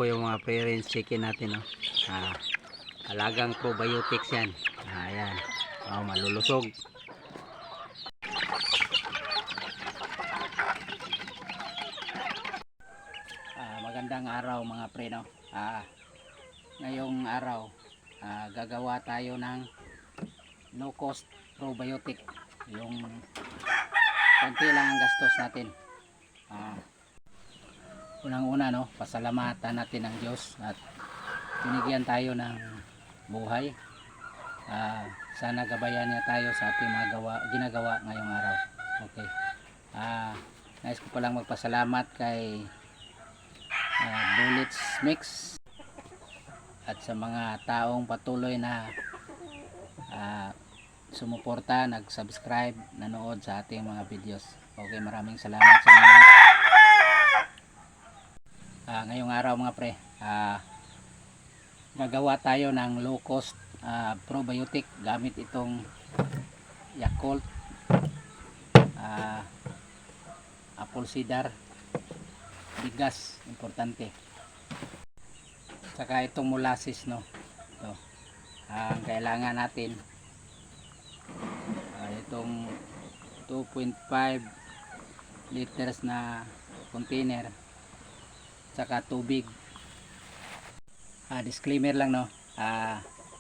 po yung mga parents chicken natin, no? Alagang probiotics yan. Ayan. Malulusog. Magandang araw mga pre, no? Ngayong araw, gagawa tayo ng low cost probiotic. Yung konti lang ang gastos natin. Unang-una, no, pasalamatan natin ang Diyos at binigyan tayo ng buhay. Sana gabayan niya tayo sa ating mga ginagawa ngayong araw. Okay. Nais ko palang magpasalamat kay Bullets Mix at sa mga taong patuloy na sumuporta, nag-subscribe, nanood sa ating mga videos. Okay, maraming salamat sa inyo. Ngayong araw mga pre, gagawa tayo ng low cost probiotic gamit itong Yakult, apple cider, bigas, importante, saka itong molasses, no? Ito, ang kailangan natin itong 2.5 liters na container, saka tubig. Disclaimer lang, no,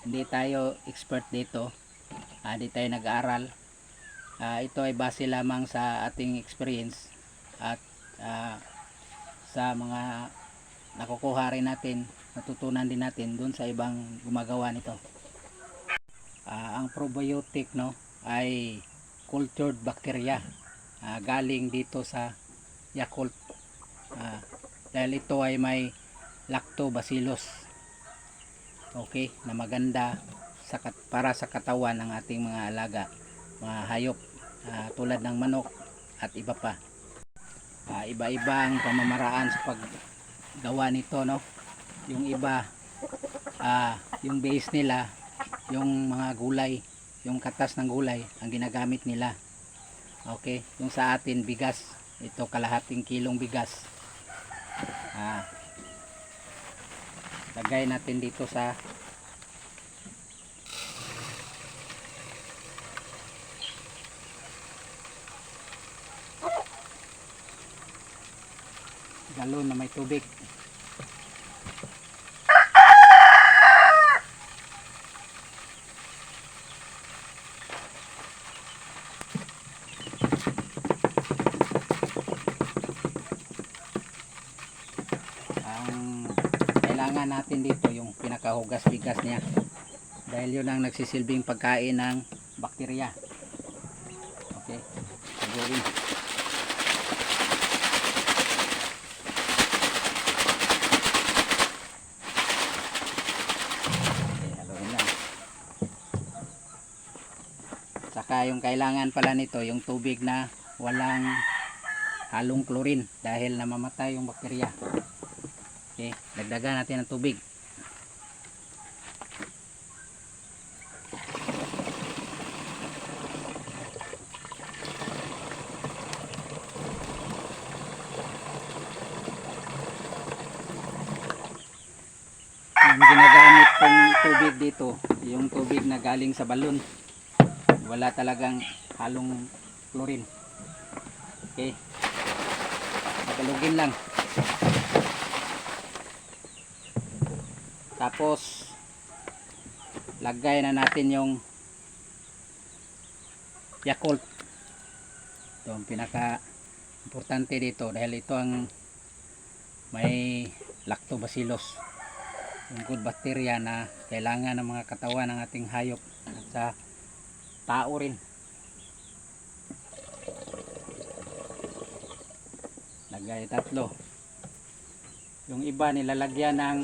hindi tayo expert dito, hindi tayo nag-aaral. Ito ay base lamang sa ating experience at sa mga nakukuha rin natin, natutunan din natin dun sa ibang gumagawa nito. Ang probiotic, no, ay cultured bacteria, galing dito sa Yakult, dahil ito ay may lactobacillus, okay, na maganda para sa katawan ng ating mga alaga, mga hayop, tulad ng manok at iba pa. Iba-iba ang pamamaraan sa paggawa nito, no. Yung iba, yung base nila, yung mga gulay, yung katas ng gulay ang ginagamit nila. Okay, yung sa atin bigas, ito kalahating kilong bigas. Lagay natin dito sa galon na may tubig. Ang kailangan natin dito yung pinakahugas bigas niya, dahil yun ang nagsisilbing pagkain ng bakterya. Okay, sagurin. Saka yung kailangan pala nito, yung tubig na walang halong chlorine, dahil namamatay yung bakterya. Okay, dagdagan natin ng tubig. Yung ginagamit kong tubig dito, yung tubig na galing sa balon, wala talagang halong chlorine. Okay, magalugin lang. Tapos lagay na natin yung Yakult. Ito ang pinaka importante dito, dahil ito ang may lactobacillus, yung good bacteria na kailangan ng mga katawan ng ating hayop at sa tao rin. Lagay 3. Yung iba nilalagyan ng,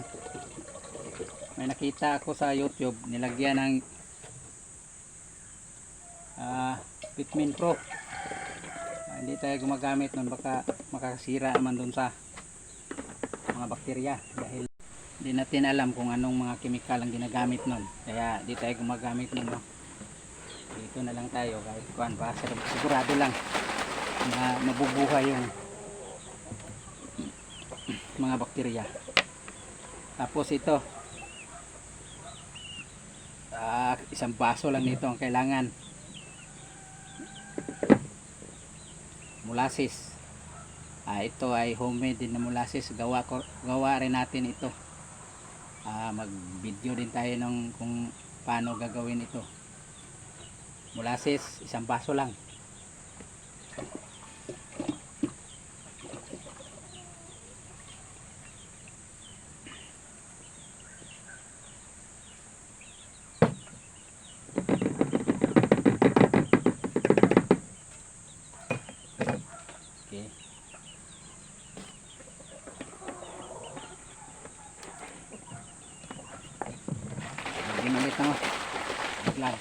may nakita ako sa YouTube, nilagyan ng Vitamin Pro. Hindi tayo gumagamit nun, baka makasira man dun sa mga bakterya, dahil hindi natin alam kung anong mga chemical ang ginagamit nun, kaya hindi tayo gumagamit nun, no? Dito na lang tayo kahit kuan pa, sigurado lang na mabubuhay yung mga bakterya. Tapos ito, isang baso lang nito ang kailangan. Molasses. Ito ay homemade din na molasses. Gawa rin natin ito. Mag-video din tayo ng kung paano gagawin ito. Molasses, isang baso lang. Okay. Lagyan ulit mo. Lang.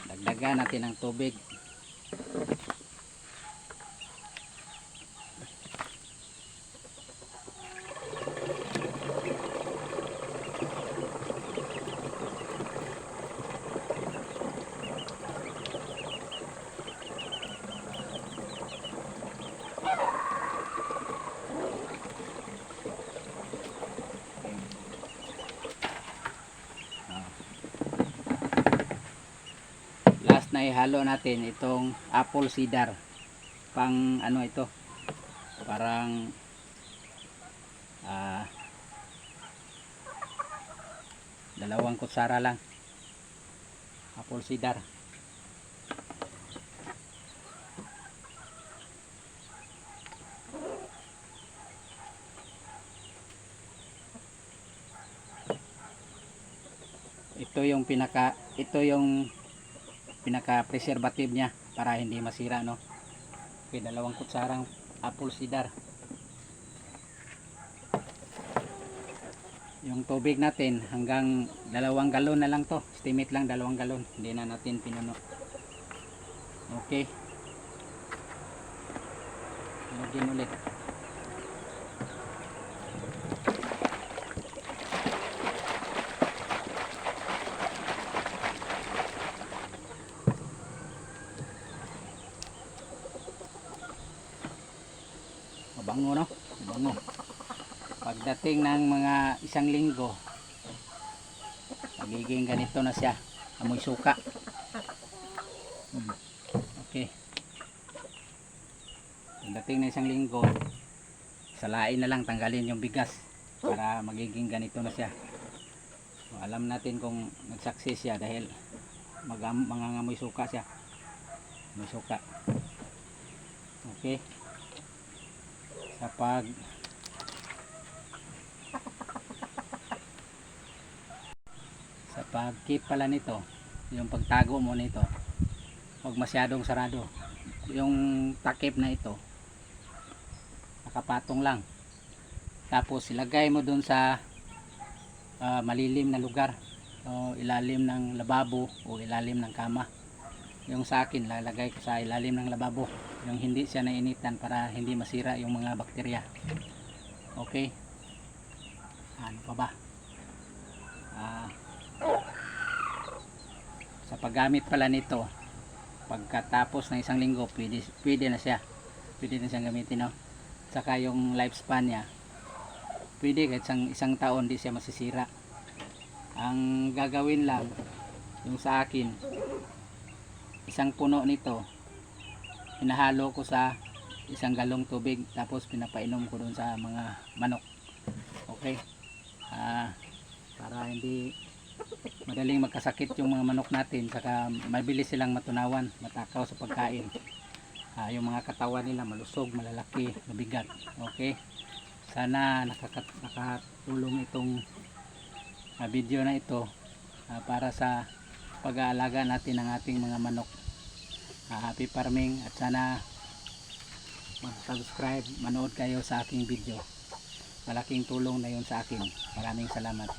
Dagdagan natin ng tubig. Last na ihalo natin itong apple cider. Pang ano ito? Parang dalawang kutsara lang. Apple cider. Ito yung pinaka preservative niya para hindi masira, no? Okay, dalawang kutsarang apple cider. Yung tubig natin hanggang 2 galon na lang to. Estimate lang 2 galon. Hindi na natin pinuno. Okay. Lagyan ulit. Mabango, no? Mabango. Pagdating ng mga 1 linggo, magiging ganito na siya. Amoy suka. Okay. Pagdating ng 1 linggo, salain na lang, tanggalin yung bigas para magiging ganito na siya. So, alam natin kung nag-success siya dahil mangangamoy suka siya. Amoy suka. Okay. Sa pag-keep pala nito, yung pagtago mo nito, huwag masyadong sarado. Yung takip na ito, nakapatong lang. Tapos ilagay mo dun sa malilim na lugar, o ilalim ng lababo o ilalim ng kama. Yung sa akin, lalagay ko sa ilalim ng lababo, yung hindi siya nainitan para hindi masira yung mga bakterya. Okay. Ano pa ba? Sa paggamit pala nito, pagkatapos ng 1 linggo, pwede na siya. Pwede na siyang gamitin, no? Saka yung lifespan niya, pwede kahit isang taon di siya masisira. Ang gagawin lang, yung sa akin, 1 puno nito, hinahalo ko sa 1 galong tubig, tapos pinapainom ko dun sa mga manok. Okay. Para hindi madaling magkasakit yung mga manok natin, saka mabilis silang matunawan, matakaw sa pagkain. Yung mga katawan nila malusog, malalaki, mabigat. Okay. Sana nakatulong itong video na ito para sa pag-aalaga natin ng ating mga manok. Happy farming, at sana mag-subscribe, manood kayo sa aking video. Malaking tulong na yun sa akin. Maraming salamat.